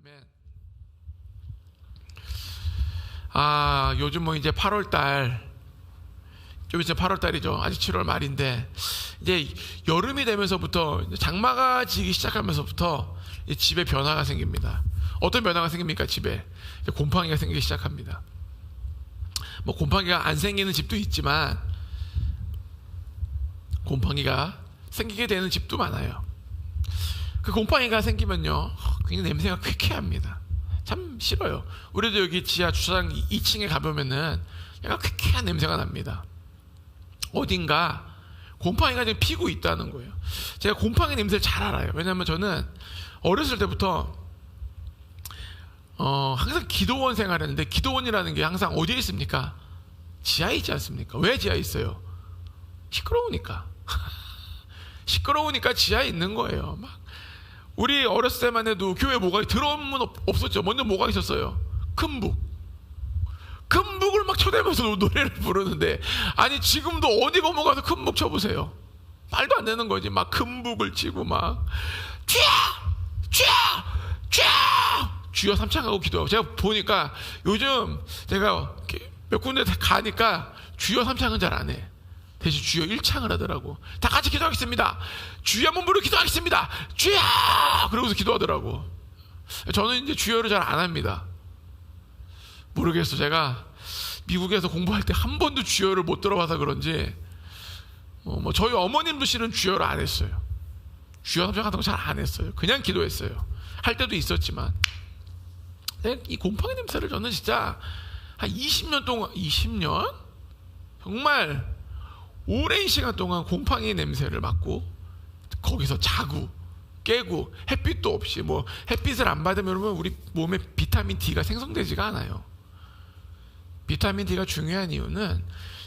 아멘. 요즘 뭐 이제 8월달, 좀 있으면 8월달이죠. 아직 7월 말인데, 이제 여름이 되면서부터 장마가 지기 시작하면서부터 집에 변화가 생깁니다. 어떤 변화가 생깁니까? 집에 곰팡이가 생기기 시작합니다. 뭐 곰팡이가 안 생기는 집도 있지만 곰팡이가 생기게 되는 집도 많아요. 그 곰팡이가 생기면요, 굉장히 냄새가 쾌쾌합니다. 참 싫어요. 우리도 여기 지하 주차장 2층에 가보면은 약간 쾌쾌한 냄새가 납니다. 어딘가 곰팡이가 지금 피고 있다는 거예요. 제가 곰팡이 냄새를 잘 알아요. 왜냐하면 저는 어렸을 때부터 항상 기도원 생활했는데, 기도원이라는 게 항상 어디에 있습니까? 지하에 있지 않습니까? 왜 지하에 있어요? 시끄러우니까. 시끄러우니까 지하에 있는 거예요. 막 우리 어렸을 때만 해도 교회 뭐가 드럼은 없었죠. 먼저 뭐가 있었어요? 금북. 금북을 막 쳐대면서 노래를 부르는데, 아니 지금도 어디 넘어가서 금북 쳐보세요. 말도 안 되는 거지. 막 금북을 치고 막 주여 삼창하고 기도하고. 제가 보니까 요즘 제가 몇 군데 가니까 주여 삼창은 잘 안 해. 대신 주여 1창을 하더라고. 다 같이 기도하겠습니다. 주여 한번 부르고 기도하겠습니다. 주여! 그러고서 기도하더라고. 저는 이제 주여를 잘 안 합니다. 모르겠어. 제가 미국에서 공부할 때 한 번도 주여를 못 들어봐서 그런지 뭐 저희 어머님도 실은 주여를 안 했어요. 주여 삼창 같은 거 잘 안 했어요. 그냥 기도했어요. 할 때도 있었지만, 이 곰팡이 냄새를 저는 진짜 한 20년 동안, 20년? 정말 오랜 시간 동안 곰팡이 냄새를 맡고, 거기서 자고 깨고, 햇빛도 없이, 뭐 햇빛을 안 받으면 여러분 우리 몸에 비타민 D가 생성되지가 않아요. 비타민 D가 중요한 이유는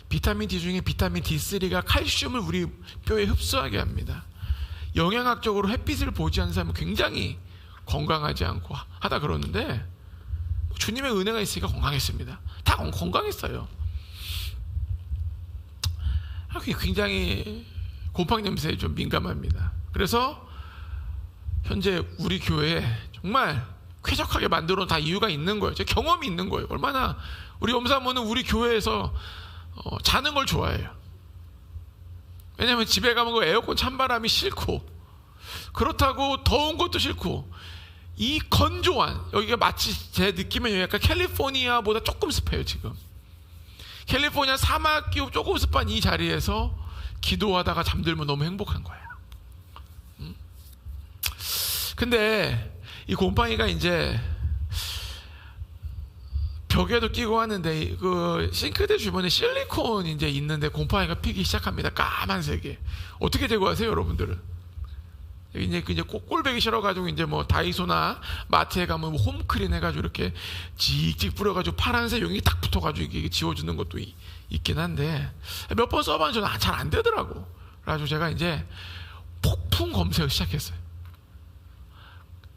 비타민 D 중에 비타민 D3가 칼슘을 우리 뼈에 흡수하게 합니다. 영양학적으로 햇빛을 보지 않는 사람은 굉장히 건강하지 않고 하다 그러는데, 주님의 은혜가 있으니까 건강했습니다. 다 건강했어요. 굉장히 곰팡이 냄새에 좀 민감합니다. 그래서 현재 우리 교회에 정말 쾌적하게 만들어 놓은 다 이유가 있는 거예요. 제 경험이 있는 거예요. 얼마나 우리 엄사모는 우리 교회에서 자는 걸 좋아해요. 왜냐하면 집에 가면 그 에어컨 찬바람이 싫고, 그렇다고 더운 것도 싫고, 이 건조한, 여기가 마치 제 느낌은 약간 캘리포니아보다 조금 습해요. 지금 캘리포니아 사막이 조금 습한 이 자리에서 기도하다가 잠들면 너무 행복한 거예요. 근데 이 곰팡이가 이제 벽에도 끼고 하는데, 그 싱크대 주변에 실리콘 이제 있는데 곰팡이가 피기 시작합니다. 까만색에. 어떻게 제거하세요, 여러분들은? 이제 꼴배기 싫어가지고 이제 뭐 다이소나 마트에 가면 뭐 홈크린 해가지고 이렇게 찍찍 뿌려가지고 파란색 용이 딱 붙어가지고 이게 지워주는 것도 있긴 한데, 몇 번 써봤는데 저는 잘 안 되더라고. 그래가지고 제가 이제 폭풍 검색을 시작했어요.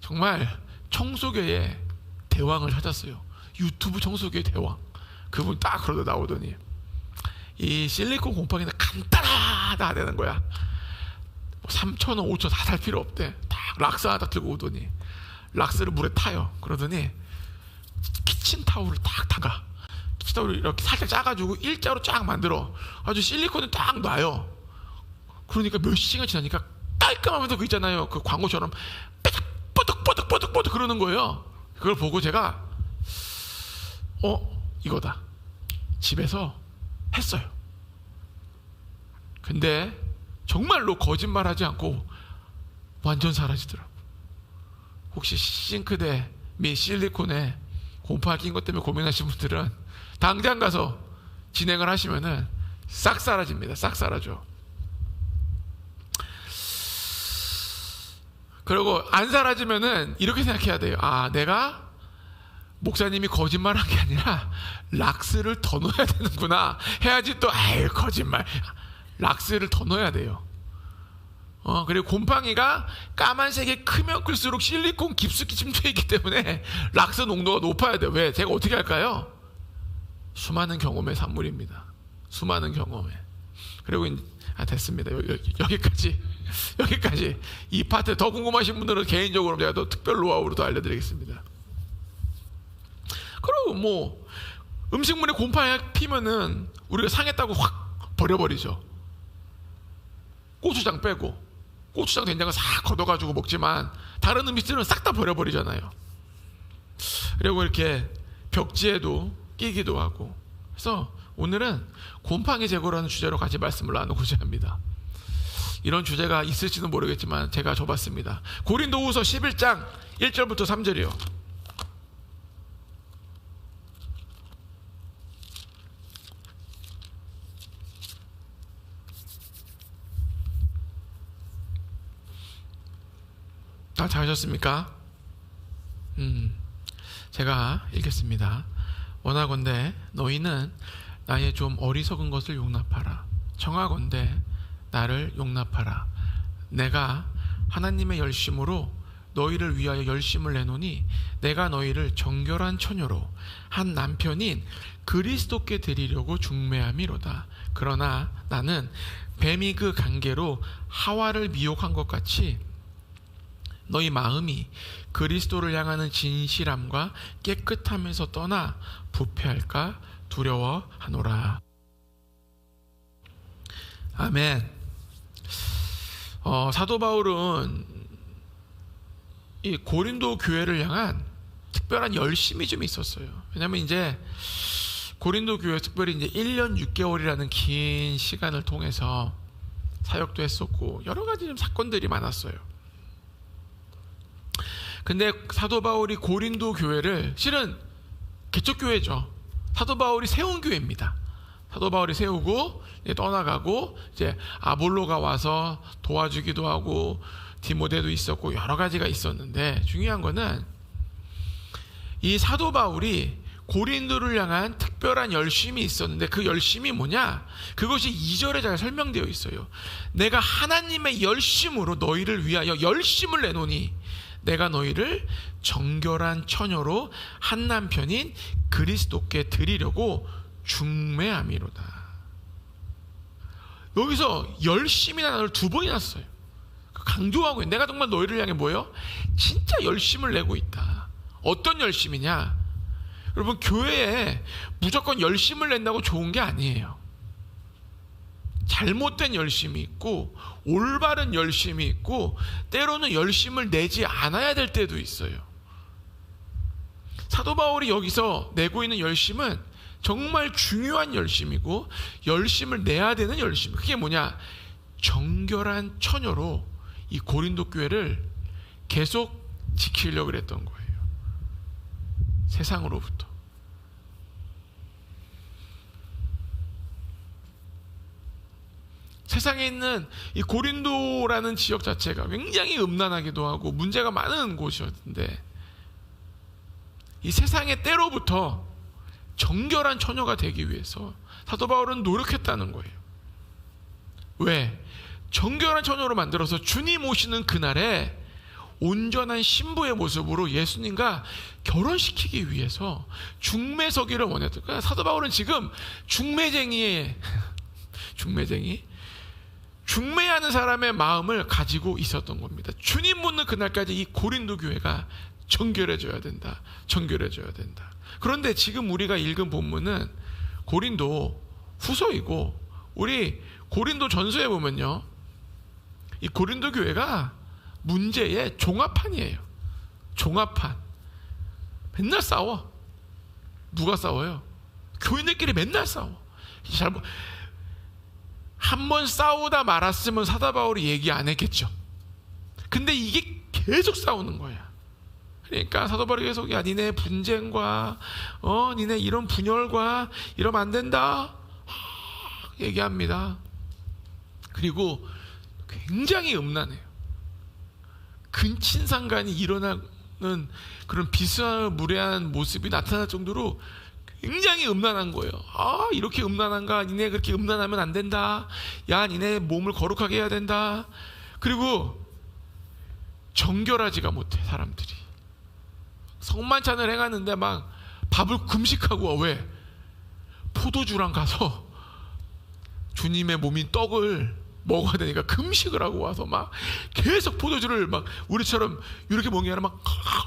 정말 청소계의 대왕을 찾았어요. 유튜브 청소계의 대왕. 그분 딱 그러다 나오더니, 이 실리콘 곰팡이는 간단하다 되는 거야. 3,000원, 5,000원 다 살 필요 없대. 딱 락스 하나 딱 들고 오더니, 락스를 물에 타요. 그러더니 키친타올을 딱 담가. 키친타올을 이렇게 살짝 짜가지고 일자로 쫙 만들어 아주 실리콘을 딱 놔요. 그러니까 몇 시간 지나니까 깔끔하면서 그 있잖아요, 그 광고처럼 뽀득뽀득뽀득뽀득 그러는 거예요. 그걸 보고 제가 이거다. 집에서 했어요. 근데 정말로 거짓말하지 않고 완전 사라지더라고. 혹시 싱크대 및 실리콘에 곰팡이 낀 것 때문에 고민하시는 분들은 당장 가서 진행을 하시면은 싹 사라집니다. 싹 사라져. 그리고 안 사라지면은 이렇게 생각해야 돼요. 내가 목사님이 거짓말한 게 아니라 락스를 더 넣어야 되는구나 해야지. 또 거짓말. 락스를 더 넣어야 돼요. 그리고 곰팡이가 까만색이 크면 클수록 실리콘 깊숙이 침투해 있기 때문에 락스 농도가 높아야 돼요. 왜? 제가 어떻게 할까요? 수많은 경험의 산물입니다. 수많은 경험에. 그리고 됐습니다. 여기까지. 여기까지 이 파트. 더 궁금하신 분들은 개인적으로 제가 또 특별 노하우로 더 알려드리겠습니다. 그리고 뭐 음식물에 곰팡이가 피면은 우리가 상했다고 확 버려버리죠. 고추장 빼고 고추장 된장을 싹 걷어가지고 먹지만 다른 음식들은 싹 다 버려버리잖아요. 그리고 이렇게 벽지에도 끼기도 하고. 그래서 오늘은 곰팡이 제거라는 주제로 같이 말씀을 나누고자 합니다. 이런 주제가 있을지는 모르겠지만 제가 줘봤습니다. 고린도후서 11장 1절부터 3절이요. 다 잘하셨습니까? 제가 읽겠습니다. 원하건대 너희는 나의 좀 어리석은 것을 용납하라. 청하건대 나를 용납하라. 내가 하나님의 열심으로 너희를 위하여 열심을 내노니 내가 너희를 정결한 처녀로 한 남편인 그리스도께 드리려고 중매함이로다. 그러나 나는 뱀이 그 관계로 하와를 미혹한 것 같이 너희 마음이 그리스도를 향하는 진실함과 깨끗함에서 떠나 부패할까 두려워하노라. 아멘. 사도 바울은 이 고린도 교회를 향한 특별한 열심이 좀 있었어요. 왜냐하면 이제 고린도 교회 특별히 이제 1년 6개월이라는 긴 시간을 통해서 사역도 했었고 여러 가지 좀 사건들이 많았어요. 근데 사도 바울이 고린도 교회를, 실은 개척교회죠. 사도 바울이 세운 교회입니다. 사도 바울이 세우고 이제 떠나가고 이제 아볼로가 와서 도와주기도 하고 디모데도 있었고 여러 가지가 있었는데, 중요한 거는 이 사도 바울이 고린도를 향한 특별한 열심이 있었는데 그 열심이 뭐냐? 그것이 2절에 잘 설명되어 있어요. 내가 하나님의 열심으로 너희를 위하여 열심을 내노니 내가 너희를 정결한 처녀로 한 남편인 그리스도께 드리려고 중매함이로다. 여기서 열심이라는 단어를 2번이나 써요. 강조하고 있는, 내가 정말 너희를 향해 뭐예요? 진짜 열심을 내고 있다. 어떤 열심이냐? 여러분, 교회에 무조건 열심을 낸다고 좋은 게 아니에요. 잘못된 열심이 있고 올바른 열심이 있고 때로는 열심을 내지 않아야 될 때도 있어요. 사도 바울이 여기서 내고 있는 열심은 정말 중요한 열심이고 열심을 내야 되는 열심. 그게 뭐냐? 정결한 처녀로 이 고린도 교회를 계속 지키려고 했던 거예요. 세상으로부터. 세상에 있는 이 고린도라는 지역 자체가 굉장히 음란하기도 하고 문제가 많은 곳이었는데, 이 세상의 때로부터 정결한 처녀가 되기 위해서 사도 바울은 노력했다는 거예요. 왜? 정결한 처녀로 만들어서 주님 오시는 그날에 온전한 신부의 모습으로 예수님과 결혼시키기 위해서 중매서기를 원했던 거예요. 사도 바울은 지금 중매쟁이의 중매하는 사람의 마음을 가지고 있었던 겁니다. 주님 묻는 그날까지 이 고린도 교회가 정결해져야 된다. 정결해져야 된다. 그런데 지금 우리가 읽은 본문은 고린도 후서이고, 우리 고린도 전서에 보면요, 이 고린도 교회가 문제의 종합판이에요. 종합판. 맨날 싸워. 누가 싸워요? 교인들끼리 맨날 싸워. 한 번 싸우다 말았으면 사도 바울이 얘기 안 했겠죠. 근데 이게 계속 싸우는 거야. 그러니까 사도 바울이 계속, 야, 니네 분쟁과 니네 이런 분열과 이러면 안 된다 얘기합니다. 그리고 굉장히 음란해요. 근친상간이 일어나는 그런 비스무리한 모습이 나타날 정도로 굉장히 음란한 거예요. 아, 이렇게 음란한가? 니네 그렇게 음란하면 안 된다. 야, 니네 몸을 거룩하게 해야 된다. 그리고 정결하지가 못해, 사람들이. 성만찬을 행하는데 막 밥을 금식하고 와. 왜? 포도주랑 가서 주님의 몸인 떡을 먹어야 되니까 금식을 하고 와서 막 계속 포도주를 막 우리처럼 이렇게 먹는 게 아니라 막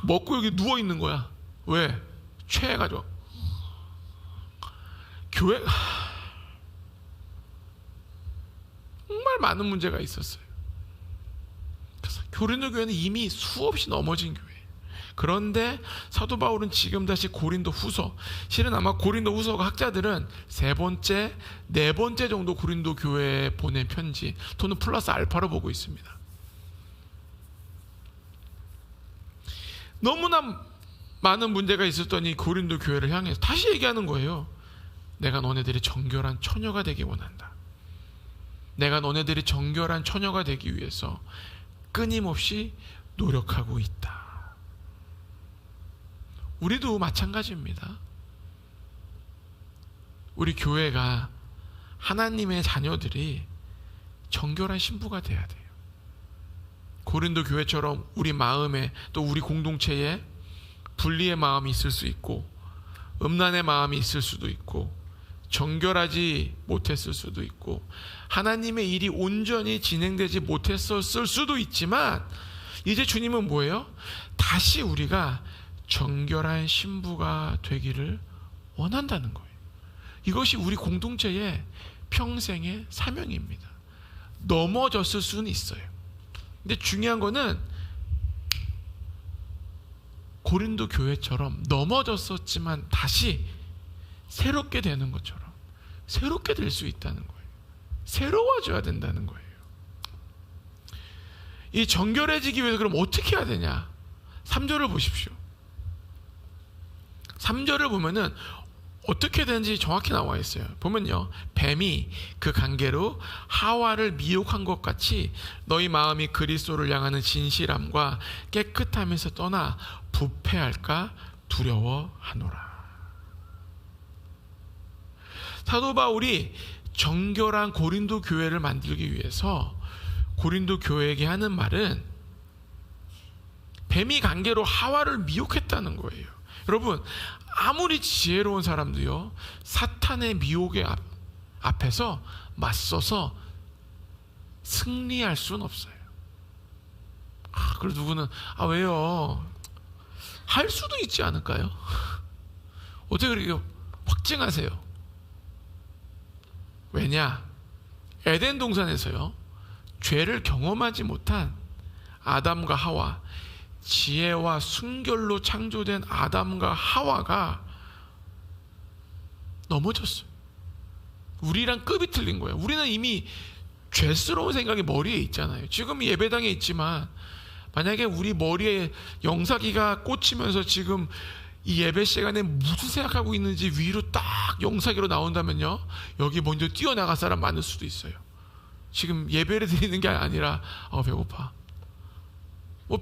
먹고 여기 누워 있는 거야. 왜? 취해가지고. 교회 정말 많은 문제가 있었어요. 그래서 고린도 교회는 이미 수없이 넘어진 교회. 그런데 사도 바울은 지금 다시 고린도 후서, 실은 아마 고린도 후서가 학자들은 세 번째, 네 번째 정도 고린도 교회에 보낸 편지 또는 플러스 알파로 보고 있습니다. 너무나 많은 문제가 있었던 이 고린도 교회를 향해서 다시 얘기하는 거예요. 내가 너네들이 정결한 처녀가 되기 원한다. 내가 너네들이 정결한 처녀가 되기 위해서 끊임없이 노력하고 있다. 우리도 마찬가지입니다. 우리 교회가 하나님의 자녀들이 정결한 신부가 돼야 돼요. 고린도 교회처럼 우리 마음에 또 우리 공동체에 분리의 마음이 있을 수 있고 음란의 마음이 있을 수도 있고 정결하지 못했을 수도 있고 하나님의 일이 온전히 진행되지 못했었을 수도 있지만 이제 주님은 뭐예요? 다시 우리가 정결한 신부가 되기를 원한다는 거예요. 이것이 우리 공동체의 평생의 사명입니다. 넘어졌을 수는 있어요. 근데 중요한 거는 고린도 교회처럼 넘어졌었지만 다시 새롭게 되는 것처럼 새롭게 될 수 있다는 거예요. 새로워져야 된다는 거예요. 이 정결해지기 위해서 그럼 어떻게 해야 되냐? 3절을 보십시오. 3절을 보면은 어떻게 되는지 정확히 나와 있어요. 보면요, 뱀이 그 관계로 하와를 미혹한 것 같이 너희 마음이 그리스도를 향하는 진실함과 깨끗함에서 떠나 부패할까 두려워하노라. 사도 바울이 정결한 고린도 교회를 만들기 위해서 고린도 교회에게 하는 말은 뱀이 관계로 하와를 미혹했다는 거예요. 여러분, 아무리 지혜로운 사람도요, 사탄의 미혹의 앞에서 맞서서 승리할 수는 없어요. 그래서 누구는 왜요? 할 수도 있지 않을까요? 어떻게 그렇게 확증하세요? 왜냐? 에덴 동산에서요, 죄를 경험하지 못한 아담과 하와, 지혜와 순결로 창조된 아담과 하와가 넘어졌어요. 우리랑 급이 틀린 거예요. 우리는 이미 죄스러운 생각이 머리에 있잖아요. 지금 예배당에 있지만 만약에 우리 머리에 영사기가 꽂히면서 지금 이 예배 시간에 무슨 생각하고 있는지 위로 딱 영사기로 나온다면요, 여기 먼저 뛰어나갈 사람 많을 수도 있어요. 지금 예배를 드리는 게 아니라 배고파.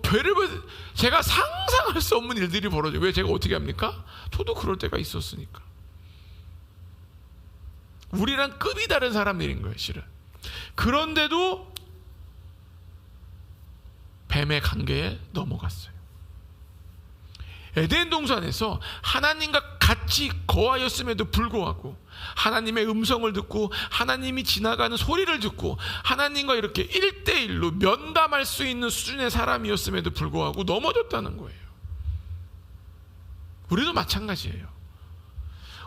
별의별 제가 상상할 수 없는 일들이 벌어져요. 왜 제가 어떻게 합니까? 저도 그럴 때가 있었으니까. 우리랑 급이 다른 사람들인 거예요, 실은. 그런데도 뱀의 관계에 넘어갔어요. 에덴 동산에서 하나님과 같이 거하였음에도 불구하고 하나님의 음성을 듣고 하나님이 지나가는 소리를 듣고 하나님과 이렇게 1대1로 면담할 수 있는 수준의 사람이었음에도 불구하고 넘어졌다는 거예요. 우리도 마찬가지예요.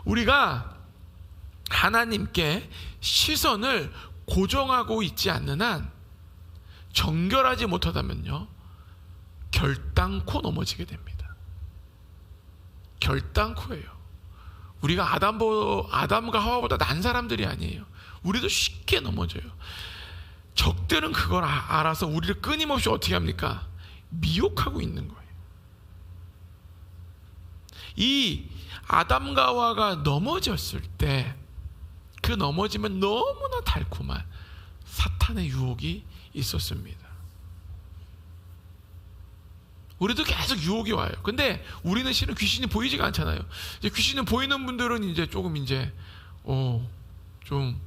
우리가 하나님께 시선을 고정하고 있지 않는 한, 정결하지 못하다면요, 결단코 넘어지게 됩니다. 결단코예요. 우리가 아담과 하와보다 난 사람들이 아니에요. 우리도 쉽게 넘어져요. 적들은 그걸 알아서 우리를 끊임없이 어떻게 합니까? 미혹하고 있는 거예요. 이 아담과 하와가 넘어졌을 때 그 넘어지면 너무나 달콤한 사탄의 유혹이 있었습니다. 우리도 계속 유혹이 와요. 근데 우리는 실은 귀신이 보이지가 않잖아요. 이제 귀신은 보이는 분들은 이제 조금 이제 좀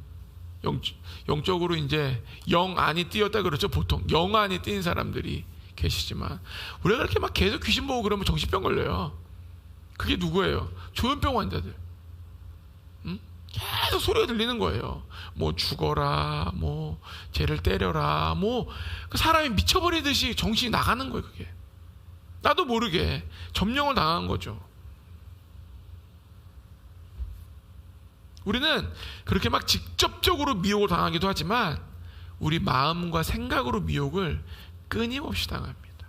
영적으로 이제 영 안이 띄었다 그러죠. 보통 영 안이 띄인 사람들이 계시지만 우리가 그렇게 막 계속 귀신 보고 그러면 정신병 걸려요. 그게 누구예요? 조현병 환자들. 계속 소리가 들리는 거예요. 뭐 죽어라, 뭐 쟤를 때려라, 뭐 그 사람이 미쳐버리듯이 정신이 나가는 거예요. 그게 나도 모르게 점령을 당한 거죠. 우리는 그렇게 막 직접적으로 미혹을 당하기도 하지만 우리 마음과 생각으로 미혹을 끊임없이 당합니다.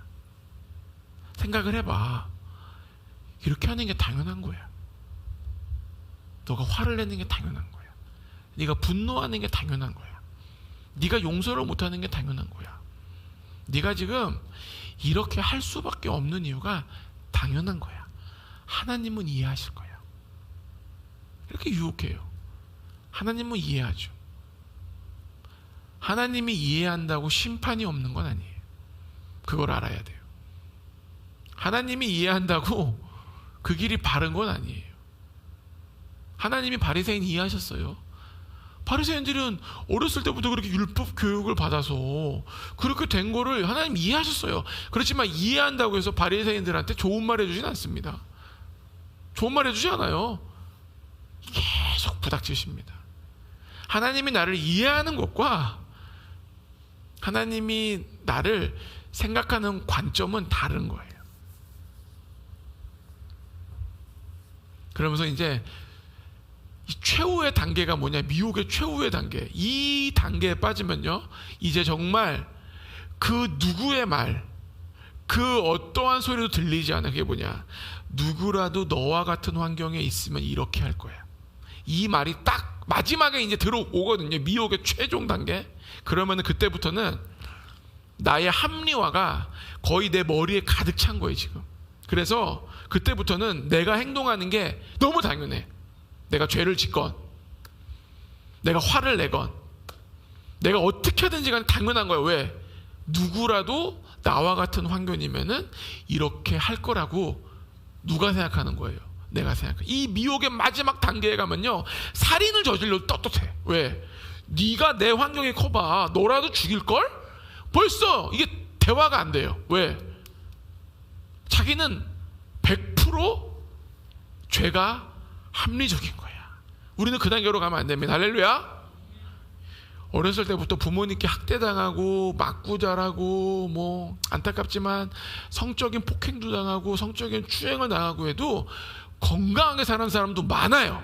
생각을 해봐. 이렇게 하는 게 당연한 거야. 너가 화를 내는 게 당연한 거야. 네가 분노하는 게 당연한 거야. 네가 용서를 못하는 게 당연한 거야. 네가 지금 이렇게 할 수밖에 없는 이유가 당연한 거야. 하나님은 이해하실 거야. 이렇게 유혹해요. 하나님은 이해하죠. 하나님이 이해한다고 심판이 없는 건 아니에요. 그걸 알아야 돼요. 하나님이 이해한다고 그 길이 바른 건 아니에요. 하나님이 바리새인 이해하셨어요. 바리새인들은 어렸을 때부터 그렇게 율법 교육을 받아서 그렇게 된 거를 하나님 이해하셨어요. 그렇지만 이해한다고 해서 바리새인들한테 좋은 말 해주진 않습니다. 좋은 말 해주지 않아요. 계속 부닥치십니다. 하나님이 나를 이해하는 것과 하나님이 나를 생각하는 관점은 다른 거예요. 그러면서 이제 이 최후의 단계가 뭐냐, 미혹의 최후의 단계, 이 단계에 빠지면요 이제 정말 그 누구의 말, 그 어떠한 소리도 들리지 않아. 그게 뭐냐, 누구라도 너와 같은 환경에 있으면 이렇게 할 거야. 이 말이 딱 마지막에 이제 들어오거든요. 미혹의 최종 단계. 그러면은 그때부터는 나의 합리화가 거의 내 머리에 가득 찬 거예요 지금. 그래서 그때부터는 내가 행동하는 게 너무 당연해. 내가 죄를 짓건 내가 화를 내건 내가 어떻게 하든지 간에 당연한 거예요. 왜? 누구라도 나와 같은 환경이면은 이렇게 할 거라고 누가 생각하는 거예요? 내가 생각해. 이 미혹의 마지막 단계에 가면요 살인을 저질러도 떳떳해. 왜? 네가 내 환경에 커봐. 너라도 죽일걸? 벌써 이게 대화가 안 돼요. 왜? 자기는 100% 죄가 합리적인 거야. 우리는 그 단계로 가면 안 됩니다. 할렐루야. 어렸을 때부터 부모님께 학대당하고 맞고 자라고 뭐 안타깝지만 성적인 폭행도 당하고 성적인 추행을 당하고 해도 건강하게 사는 사람도 많아요.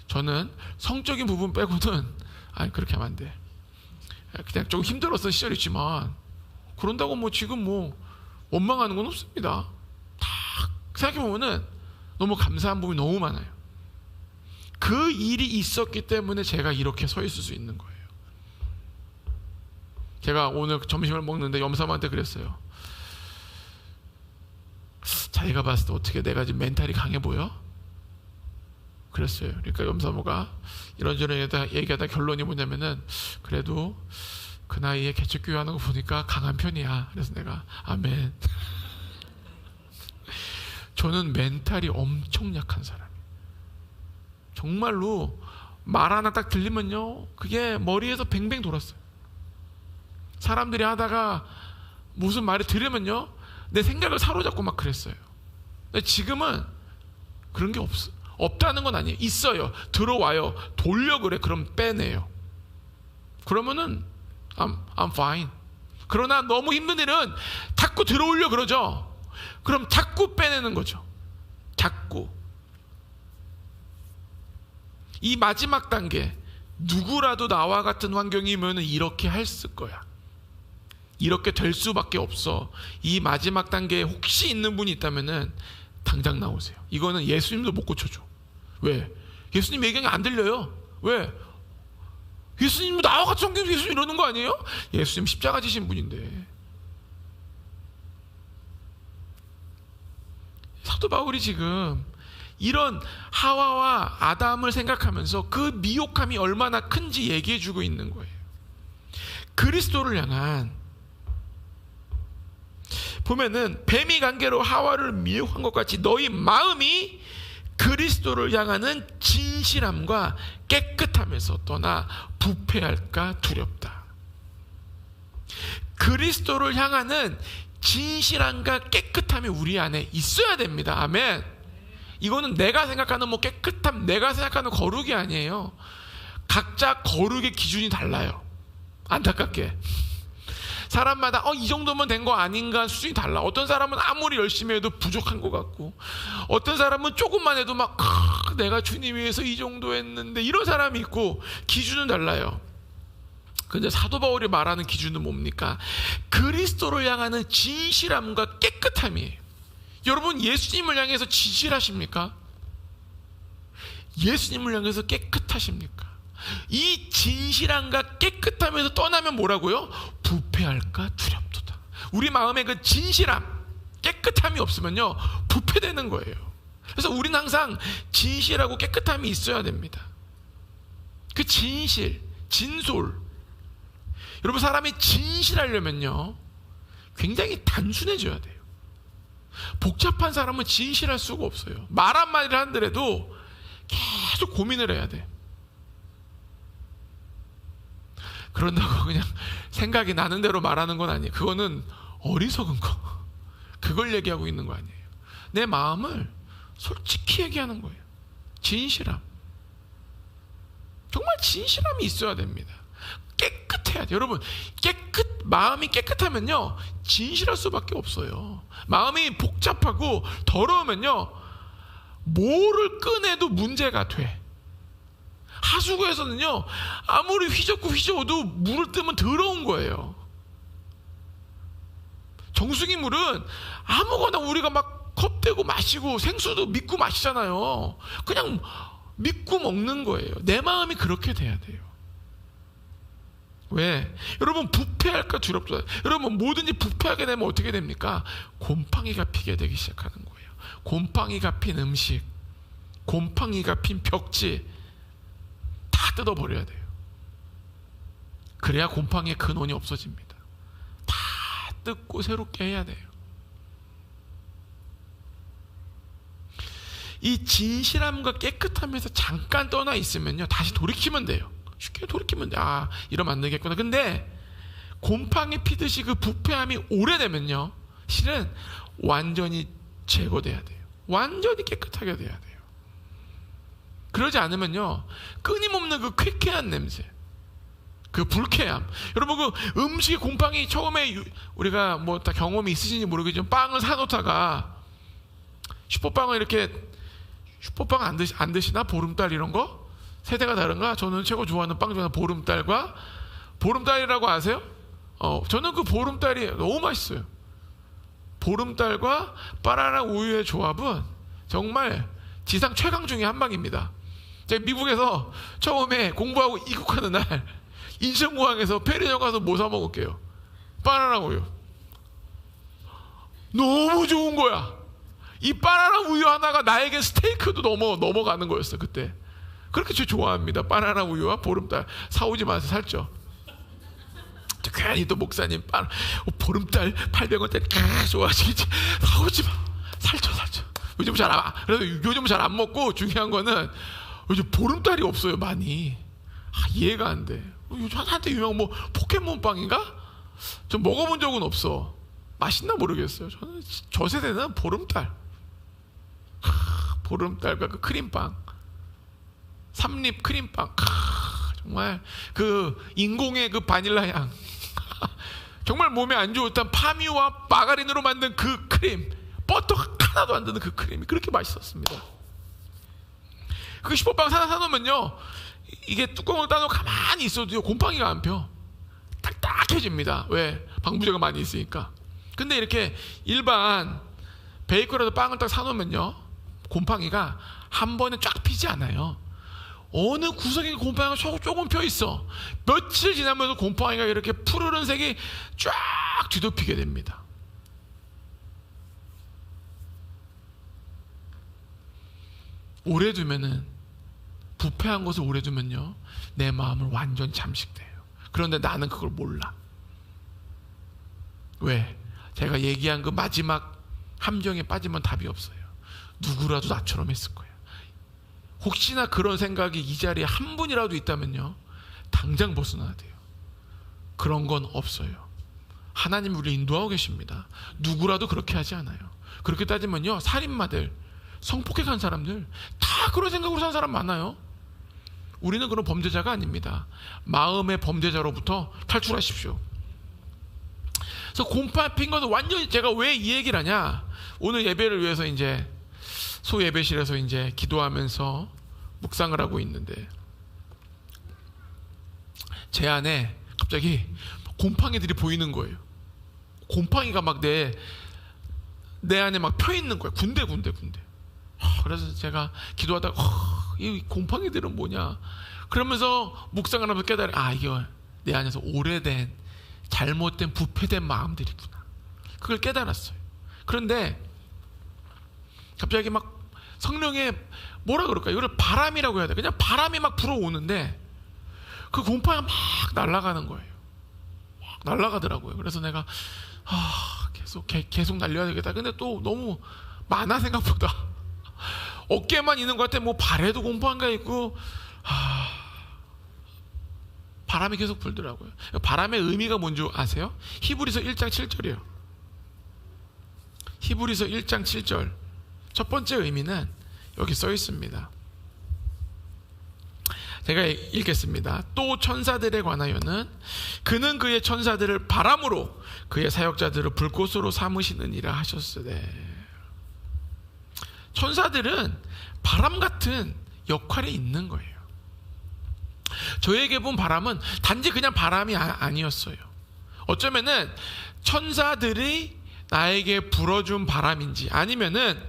저는 성적인 부분 빼고는 그렇게 하면 안 돼. 그냥 좀 힘들었던 시절이지만 그런다고 뭐 지금 뭐 원망하는 건 없습니다. 다 생각해보면은 너무 감사한 부분이 너무 많아요. 그 일이 있었기 때문에 제가 이렇게 서 있을 수 있는 거예요. 제가 오늘 점심을 먹는데 염사모한테 그랬어요. 자기가 봤을 때 어떻게 내가 지금 멘탈이 강해 보여? 그랬어요. 그러니까 염사모가 이런저런 얘기하다 결론이 뭐냐면은 그래도 그 나이에 개척교회 하는 거 보니까 강한 편이야. 그래서 내가 아멘. 저는 멘탈이 엄청 약한 사람이에요. 정말로 말 하나 딱 들리면요 그게 머리에서 뱅뱅 돌았어요. 사람들이 하다가 무슨 말을 들으면요 내 생각을 사로잡고 막 그랬어요. 근데 지금은 그런 게 없다는 건 아니에요. 있어요. 들어와요. 돌려 그래. 그럼 빼내요. 그러면은 I'm fine. 그러나 너무 힘든 일은 자꾸 들어오려 그러죠. 그럼 자꾸 빼내는 거죠. 자꾸. 이 마지막 단계, 누구라도 나와 같은 환경이면 이렇게 했을 거야. 이렇게 될 수밖에 없어. 이 마지막 단계에 혹시 있는 분이 있다면은 당장 나오세요. 이거는 예수님도 못 고쳐줘. 왜? 예수님 얘기가 안 들려요. 왜? 예수님 나와 같은 환경에서 예수님 이러는 거 아니에요? 예수님 십자가 지신 분인데. 사도 바울이 지금 이런 하와와 아담을 생각하면서 그 미혹함이 얼마나 큰지 얘기해주고 있는 거예요. 그리스도를 향한, 보면은 뱀이 관계로 하와를 미혹한 것 같이 너희 마음이 그리스도를 향하는 진실함과 깨끗함에서 떠나 부패할까 두렵다. 그리스도를 향하는 진실함과 깨끗함이 우리 안에 있어야 됩니다. 아멘. 이거는 내가 생각하는 뭐 깨끗함, 내가 생각하는 거룩이 아니에요. 각자 거룩의 기준이 달라요. 안타깝게 사람마다 이 정도면 된 거 아닌가 수준이 달라. 어떤 사람은 아무리 열심히 해도 부족한 것 같고, 어떤 사람은 조금만 해도 막 내가 주님 위해서 이 정도 했는데, 이런 사람이 있고, 기준은 달라요. 근데 사도 바울이 말하는 기준은 뭡니까? 그리스도를 향하는 진실함과 깨끗함이에요. 여러분, 예수님을 향해서 진실하십니까? 예수님을 향해서 깨끗하십니까? 이 진실함과 깨끗함에서 떠나면 뭐라고요? 부패할까 두렵도다. 우리 마음에 그 진실함, 깨끗함이 없으면요, 부패되는 거예요. 그래서 우리는 항상 진실하고 깨끗함이 있어야 됩니다. 그 진실, 진솔. 여러분, 사람이 진실하려면요, 굉장히 단순해져야 돼요. 복잡한 사람은 진실할 수가 없어요. 말 한마디를 하더라도 계속 고민을 해야 돼. 그런다고 그냥 생각이 나는 대로 말하는 건 아니에요. 그거는 어리석은 거. 그걸 얘기하고 있는 거 아니에요. 내 마음을 솔직히 얘기하는 거예요. 진실함. 정말 진실함이 있어야 됩니다. 깨끗해야 돼요. 여러분, 마음이 깨끗하면요, 진실할 수밖에 없어요. 마음이 복잡하고 더러우면요, 뭐를 꺼내도 문제가 돼. 하수구에서는요, 아무리 휘젓고 물을 뜨면 더러운 거예요. 정수기 물은 아무거나 우리가 막 컵대고 마시고, 생수도 믿고 마시잖아요. 그냥 믿고 먹는 거예요. 내 마음이 그렇게 돼야 돼요. 왜? 여러분, 부패할까 두렵다. 여러분, 뭐든지 부패하게 되면 어떻게 됩니까? 곰팡이가 피게 되기 시작하는 거예요. 곰팡이가 핀 음식, 곰팡이가 핀 벽지 다 뜯어버려야 돼요. 그래야 곰팡이의 근원이 없어집니다. 다 뜯고 새롭게 해야 돼요. 이 진실함과 깨끗함에서 잠깐 떠나 있으면요, 다시 돌이키면 돼요. 쉽게 돌이키면 돼. 이러면 안 되겠구나. 근데 곰팡이 피듯이 그 부패함이 오래되면요, 실은 완전히 제거돼야 돼요. 완전히 깨끗하게 돼야 돼요. 그러지 않으면요, 끊임없는 그 쾌쾌한 냄새, 그 불쾌함. 여러분, 그 음식에 곰팡이, 처음에 우리가 뭐 다 경험이 있으신지 모르겠지만, 빵을 사놓다가 슈퍼빵을 이렇게, 슈퍼빵 안 드시나? 보름달 이런 거? 세대가 다른가? 저는 최고 좋아하는 빵 중에 보름달과, 보름달이라고 아세요? 저는 그 보름달이 너무 맛있어요. 보름달과 바나나 우유의 조합은 정말 지상 최강 중에 한 방입니다. 제가 미국에서 처음에 공부하고 입국하는 날 인천공항에서 페리점 가서 뭐 사 먹을게요? 바나나 우유. 너무 좋은 거야. 이 바나나 우유 하나가 나에게 스테이크도 넘어가는 거였어. 그때 그렇게 저 좋아합니다. 바나나 우유와 보름달. 사오지 마세요. 살쪄. 괜히 또 목사님 보름달 800원짜리 좋아하시겠지. 사오지 마. 살쪄. 요즘 잘 안, 그래서 요즘 잘 안 먹고, 중요한 거는 요즘 보름달이 없어요, 많이. 이해가 안 돼. 요즘 한때 유명한 뭐 포켓몬빵인가? 전 먹어본 적은 없어. 맛있나 모르겠어요. 저는 저 세대는 보름달. 보름달과 그 크림빵, 삼립 크림빵, 정말 그 인공의 그 바닐라 향, 정말 몸에 안 좋았던 파뮤와 마가린으로 만든 그 크림, 버터 하나도 안 드는 그 크림이 그렇게 맛있었습니다. 그 슈퍼빵 하나 사놓으면요, 이게 뚜껑을 따놓고 가만히 있어도요, 곰팡이가 안 펴. 딱딱해집니다. 왜? 방부제가 많이 있으니까. 근데 이렇게 일반 베이커리에서 빵을 딱 사놓으면요, 곰팡이가 한 번에 쫙 피지 않아요. 어느 구석에 곰팡이가 조금 펴 있어. 며칠 지나면서 곰팡이가 이렇게 푸르른색이 쫙 뒤덮이게 됩니다. 오래 두면은, 부패한 것을 오래 두면요, 내 마음을 완전 잠식돼요. 그런데 나는 그걸 몰라. 왜? 제가 얘기한 그 마지막 함정에 빠지면 답이 없어요. 누구라도 나처럼 했을 거예요. 혹시나 그런 생각이 이 자리에 한 분이라도 있다면요, 당장 벗어나야 돼요. 그런 건 없어요. 하나님이 우리를 인도하고 계십니다. 누구라도 그렇게 하지 않아요. 그렇게 따지면요, 살인마들, 성폭행한 사람들 다 그런 생각으로 산 사람 많아요. 우리는 그런 범죄자가 아닙니다. 마음의 범죄자로부터 탈출하십시오. 그래서 곰팡이 핀 것은 완전히, 제가 왜 이 얘기를 하냐, 오늘 예배를 위해서 이제 소예배실에서 이제 기도하면서 묵상을 하고 있는데 제 안에 갑자기 곰팡이들이 보이는 거예요. 곰팡이가 막 내 안에 막 펴 있는 거예요. 군데. 그래서 제가 기도하다가 이 곰팡이들은 뭐냐, 그러면서 묵상을 하면서 깨달아, 이거 내 안에서 오래된 잘못된 부패된 마음들이구나. 그걸 깨달았어요. 그런데 갑자기 막 성령의 뭐라 그럴까, 이걸 바람이라고 해야 돼. 그냥 바람이 막 불어오는데 그 곰팡이가 막 날아가는 거예요. 막 날아가더라고요. 그래서 내가 계속 날려야 되겠다. 근데 또 너무 많아, 생각보다. 어깨만 있는 것 같아. 뭐 발에도 곰팡이가 있고, 바람이 계속 불더라고요. 바람의 의미가 뭔지 아세요? 히브리서 1장 7절이에요. 히브리서 1장 7절. 첫 번째 의미는 여기 써 있습니다. 제가 읽겠습니다. 또 천사들에 관하여는 그는 그의 천사들을 바람으로 그의 사역자들을 불꽃으로 삼으시느니라 하셨으되. 천사들은 바람 같은 역할이 있는 거예요. 저에게 본 바람은 단지 그냥 바람이 아니었어요. 어쩌면은 천사들이 나에게 불어준 바람인지, 아니면은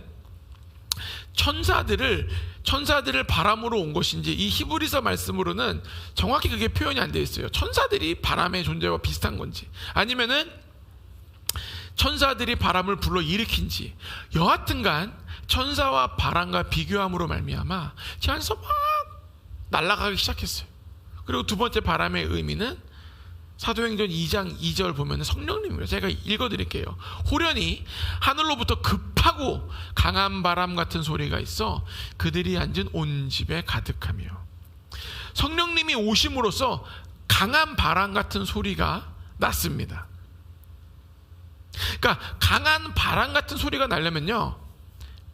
천사들을 바람으로 온 것인지, 이 히브리서 말씀으로는 정확히 그게 표현이 안 되어 있어요. 천사들이 바람의 존재와 비슷한 건지, 아니면은 천사들이 바람을 불러 일으킨지, 여하튼간 천사와 바람과 비교함으로 말미암아 제 안에서 막 날아가기 시작했어요. 그리고 두 번째 바람의 의미는 사도행전 2장 2절 보면 성령님이에요. 제가 읽어드릴게요. 호련히 하늘로부터 급하고 강한 바람 같은 소리가 있어 그들이 앉은 온 집에 가득하며. 성령님이 오심으로써 강한 바람 같은 소리가 났습니다. 그러니까 강한 바람 같은 소리가 나려면요,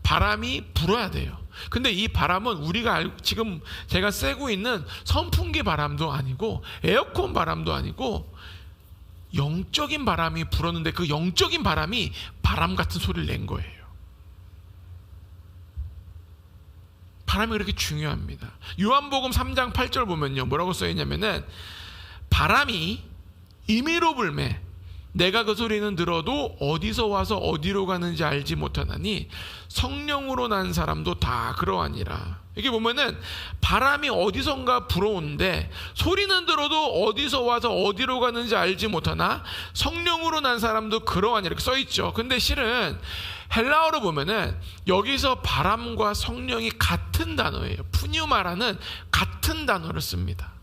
바람이 불어야 돼요. 근데 이 바람은 우리가 지금 제가 쐬고 있는 선풍기 바람도 아니고 에어컨 바람도 아니고 영적인 바람이 불었는데, 그 영적인 바람이 바람 같은 소리를 낸 거예요. 바람이 그렇게 중요합니다. 요한복음 3장 8절 보면요, 뭐라고 써있냐면은 바람이 임의로 불매 내가 그 소리는 들어도 어디서 와서 어디로 가는지 알지 못하나니 성령으로 난 사람도 다 그러하니라. 이게 보면은 바람이 어디선가 불어오는데 소리는 들어도 어디서 와서 어디로 가는지 알지 못하나 성령으로 난 사람도 그러하니라 이렇게 써있죠. 근데 실은 헬라어로 보면은 여기서 바람과 성령이 같은 단어예요. 푸뉴마라는 같은 단어를 씁니다.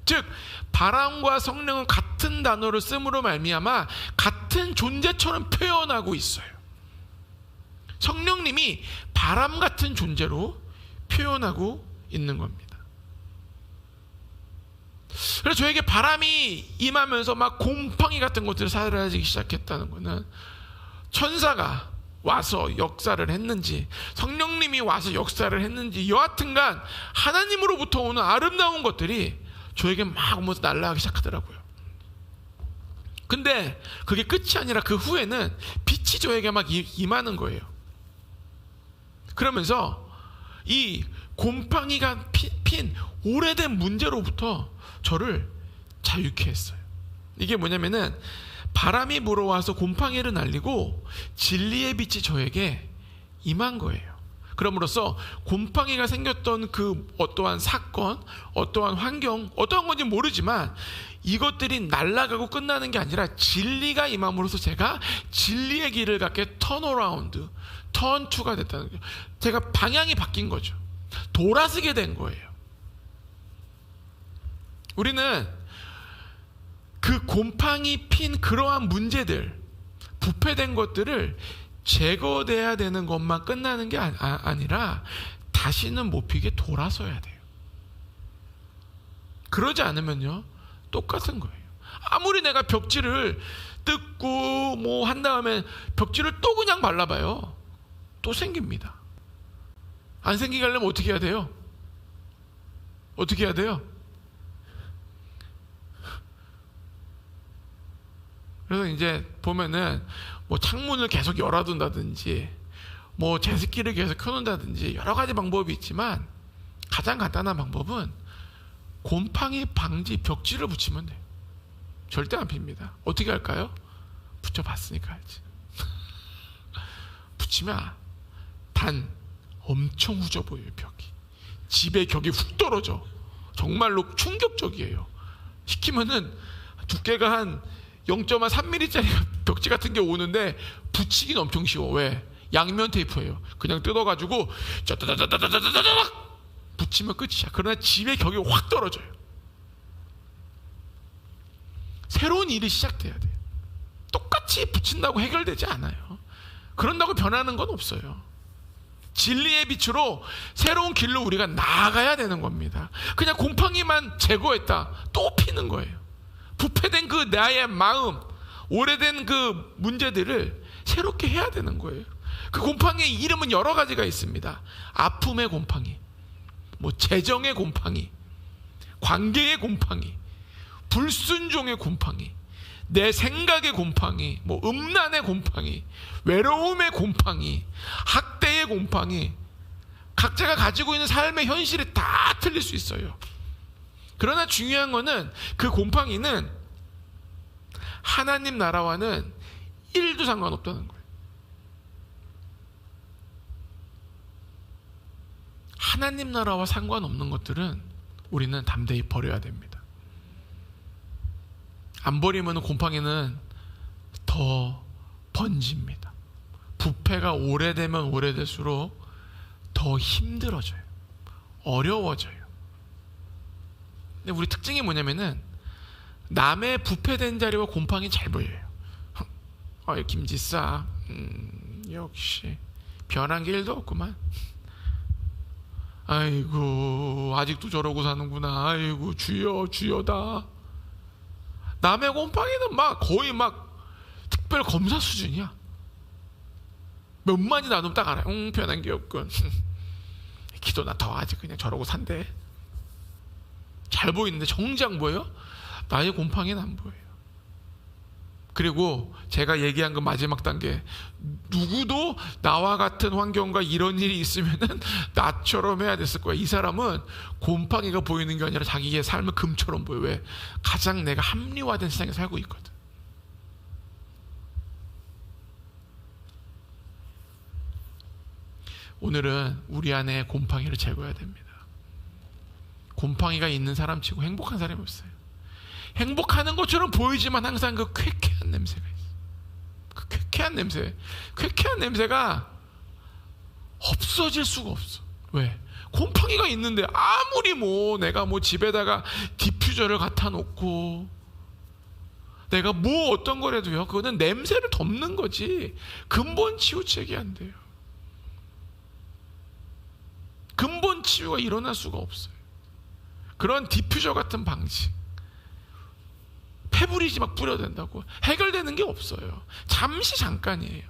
즉 바람과 성령은 같은 단어를 씀으로 말미암아 같은 존재처럼 표현하고 있어요. 성령님이 바람 같은 존재로 표현하고 있는 겁니다. 그래서 저에게 바람이 임하면서 막 곰팡이 같은 것들이 사라지기 시작했다는 것은 천사가 와서 역사를 했는지 성령님이 와서 역사를 했는지 여하튼간 하나님으로부터 오는 아름다운 것들이 저에게 막 오면서 날아가기 시작하더라고요. 근데 그게 끝이 아니라 그 후에는 빛이 저에게 막 임하는 거예요. 그러면서 이 곰팡이가 핀 오래된 문제로부터 저를 자유케 했어요. 이게 뭐냐면은 바람이 불어와서 곰팡이를 날리고 진리의 빛이 저에게 임한 거예요. 그럼으로써 곰팡이가 생겼던 그 어떠한 사건, 어떠한 환경, 어떠한 건지 모르지만 이것들이 날아가고 끝나는 게 아니라 진리가 임함으로써 제가 진리의 길을 갖게 턴어라운드, 턴투가 됐다는 거죠. 제가 방향이 바뀐 거죠. 돌아서게 된 거예요. 우리는 그 곰팡이 핀 그러한 문제들, 부패된 것들을 제거돼야 되는 것만 끝나는 게 아니라 다시는 못 피게 돌아서야 돼요. 그러지 않으면요 똑같은 거예요. 아무리 내가 벽지를 뜯고 뭐 한 다음에 벽지를 또 그냥 발라봐요, 또 생깁니다. 안 생기게 하려면 어떻게 해야 돼요? 어떻게 해야 돼요? 그래서 이제 보면은 뭐 창문을 계속 열어둔다든지 뭐 제습기를 계속 켜놓는다든지 여러 가지 방법이 있지만 가장 간단한 방법은 곰팡이 방지 벽지를 붙이면 돼요. 절대 안 핍니다. 어떻게 할까요? 붙여봤으니까 알지. 붙이면 단 엄청 후져 보여요. 벽이 집의 격이 훅 떨어져. 정말로 충격적이에요. 시키면은 두께가 한 0.3mm짜리 벽지 같은 게 오는데 붙이긴 엄청 쉬워. 왜? 양면 테이프예요. 그냥 뜯어가지고 짜다다다다다다다닥 붙이면 끝이야. 그러나 집의 격이 확 떨어져요. 새로운 일이 시작돼야 돼요. 똑같이 붙인다고 해결되지 않아요. 그런다고 변하는 건 없어요. 진리의 빛으로 새로운 길로 우리가 나아가야 되는 겁니다. 그냥 곰팡이만 제거했다 또 피는 거예요. 부패된 그 나의 마음, 오래된 그 문제들을 새롭게 해야 되는 거예요. 그 곰팡이의 이름은 여러 가지가 있습니다. 아픔의 곰팡이, 뭐 재정의 곰팡이, 관계의 곰팡이, 불순종의 곰팡이, 내 생각의 곰팡이, 뭐 음란의 곰팡이, 외로움의 곰팡이, 학대의 곰팡이. 각자가 가지고 있는 삶의 현실이 다 틀릴 수 있어요. 그러나 중요한 거는 그 곰팡이는 하나님 나라와는 1도 상관없다는 거예요. 하나님 나라와 상관없는 것들은 우리는 담대히 버려야 됩니다. 안 버리면 곰팡이는 더 번집니다. 부패가 오래되면 오래될수록 더 힘들어져요. 어려워져요. 근데 우리 특징이 뭐냐면은 남의 부패된 자리와 곰팡이 잘 보여요. 김지사 역시 변한 게 1도 없구만. 아이고 아직도 저러고 사는구나. 아이고 주여 주여다. 남의 곰팡이는 막 거의 막 특별 검사 수준이야. 몇 마디 나누면 딱 알아요. 변한 게 없군. 기도나 더 아직 그냥 저러고 산대. 잘 보이는데 정작 뭐예요? 나의 곰팡이는 안 보여요. 그리고 제가 얘기한 그 마지막 단계, 누구도 나와 같은 환경과 이런 일이 있으면은 나처럼 해야 됐을 거야. 이 사람은 곰팡이가 보이는 게 아니라 자기의 삶은 금처럼 보여. 왜? 가장 내가 합리화된 세상에 살고 있거든. 오늘은 우리 안에 곰팡이를 제거해야 됩니다. 곰팡이가 있는 사람 치고 행복한 사람이 없어요. 행복하는 것처럼 보이지만 항상 그 쾌쾌한 냄새가 있어요. 그 쾌쾌한 냄새. 쾌쾌한 냄새가 없어질 수가 없어. 왜? 곰팡이가 있는데 아무리 뭐 내가 뭐 집에다가 디퓨저를 갖다 놓고 내가 뭐 어떤 거라도요, 그거는 냄새를 덮는 거지 근본 치유책이 안 돼요. 근본 치유가 일어날 수가 없어요. 그런 디퓨저 같은 방식, 페브리즈 막 뿌려야 된다고 해결되는 게 없어요. 잠시 잠깐이에요.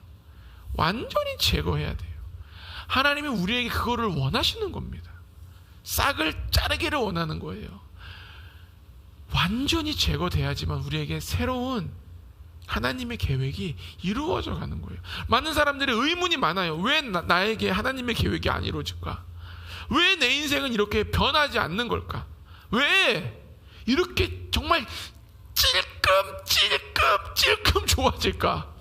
완전히 제거해야 돼요. 하나님이 우리에게 그거를 원하시는 겁니다. 싹을 자르기를 원하는 거예요. 완전히 제거돼야지만 우리에게 새로운 하나님의 계획이 이루어져 가는 거예요. 많은 사람들이 의문이 많아요. 왜 나에게 하나님의 계획이 안 이루어질까? 왜 내 인생은 이렇게 변하지 않는 걸까? 왜 이렇게 정말 찔끔 좋아질까?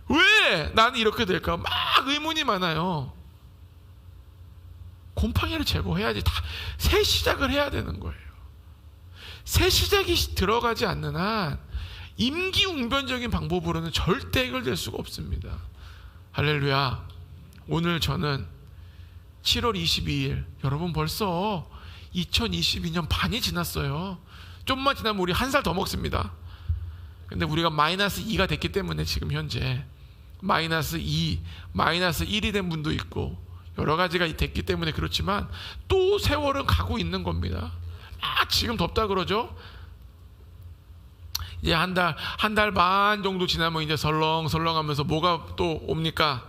왜 나는 이렇게 될까? 막 의문이 많아요. 곰팡이를 제거해야지. 다 새 시작을 해야 되는 거예요. 새 시작이 들어가지 않는 한 임기응변적인 방법으로는 절대 해결될 수가 없습니다. 할렐루야. 오늘 저는 7월 22일, 여러분 벌써 2022년 반이 지났어요. 좀만 지나면 우리 한 살 더 먹습니다. 근데 우리가 마이너스 2가 됐기 때문에 지금 현재 마이너스 2, 마이너스 1이 된 분도 있고 여러 가지가 됐기 때문에 그렇지만 또 세월은 가고 있는 겁니다. 지금 덥다 그러죠? 이제 한 달 반 정도 지나면 이제 설렁설렁 하면서 뭐가 또 옵니까?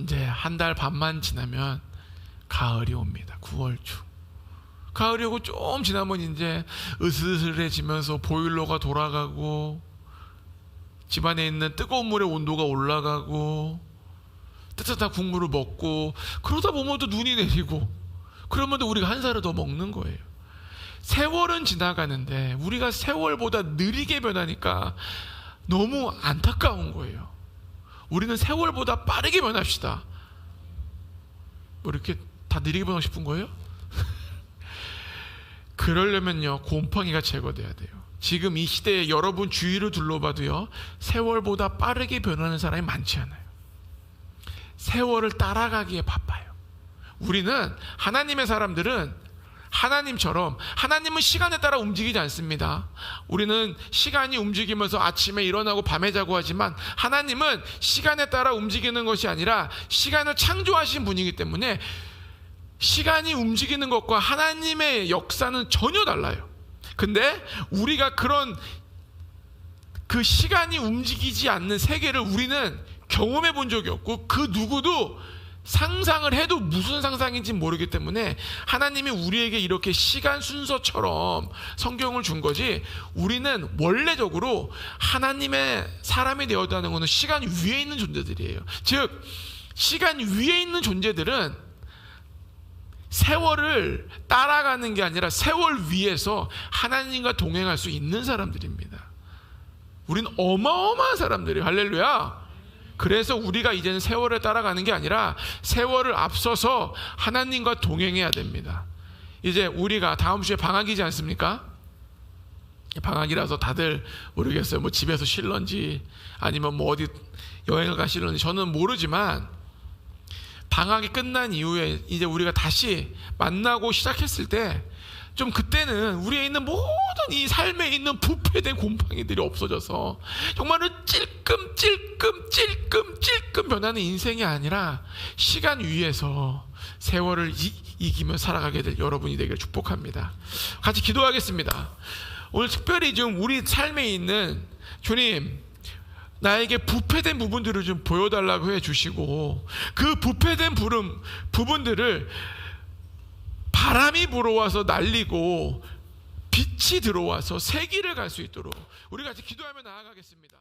이제 한 달 반만 지나면 가을이 옵니다. 9월 초. 가을이 오고 좀 지나면 이제 으슬으슬해지면서 보일러가 돌아가고 집안에 있는 뜨거운 물의 온도가 올라가고 따뜻한 국물을 먹고 그러다 보면 또 눈이 내리고 그러면 또 우리가 한 살을 더 먹는 거예요. 세월은 지나가는데 우리가 세월보다 느리게 변하니까 너무 안타까운 거예요. 우리는 세월보다 빠르게 변합시다. 뭐 이렇게 다 느리게 변하고 싶은 거예요? 그러려면요 곰팡이가 제거돼야 돼요. 지금 이 시대에 여러분 주위를 둘러봐도요 세월보다 빠르게 변하는 사람이 많지 않아요. 세월을 따라가기에 바빠요. 우리는 하나님의 사람들은 하나님처럼, 하나님은 시간에 따라 움직이지 않습니다. 우리는 시간이 움직이면서 아침에 일어나고 밤에 자고 하지만 하나님은 시간에 따라 움직이는 것이 아니라 시간을 창조하신 분이기 때문에 시간이 움직이는 것과 하나님의 역사는 전혀 달라요. 근데 우리가 그런 그 시간이 움직이지 않는 세계를 우리는 경험해 본 적이 없고 그 누구도 상상을 해도 무슨 상상인지 모르기 때문에 하나님이 우리에게 이렇게 시간 순서처럼 성경을 준 거지, 우리는 원래적으로 하나님의 사람이 되었다는 것은 시간 위에 있는 존재들이에요. 즉 시간 위에 있는 존재들은 세월을 따라가는 게 아니라 세월 위에서 하나님과 동행할 수 있는 사람들입니다. 우리는 어마어마한 사람들이에요. 할렐루야. 그래서 우리가 이제는 세월을 따라가는 게 아니라 세월을 앞서서 하나님과 동행해야 됩니다. 이제 우리가 다음 주에 방학이지 않습니까? 방학이라서 다들 모르겠어요. 뭐 집에서 쉴런지 아니면 뭐 어디 여행을 가실런지 저는 모르지만 방학이 끝난 이후에 이제 우리가 다시 만나고 시작했을 때 좀 그때는 우리에 있는 모든 이 삶에 있는 부패된 곰팡이들이 없어져서 정말로 찔끔 변하는 인생이 아니라 시간 위에서 세월을 이기며 살아가게 될 여러분이 되기를 축복합니다. 같이 기도하겠습니다. 오늘 특별히 좀 우리 삶에 있는 주님, 나에게 부패된 부분들을 좀 보여달라고 해주시고 그 부패된 부분들을 바람이 불어와서 날리고 빛이 들어와서 새 길을 갈 수 있도록 우리 같이 기도하며 나아가겠습니다.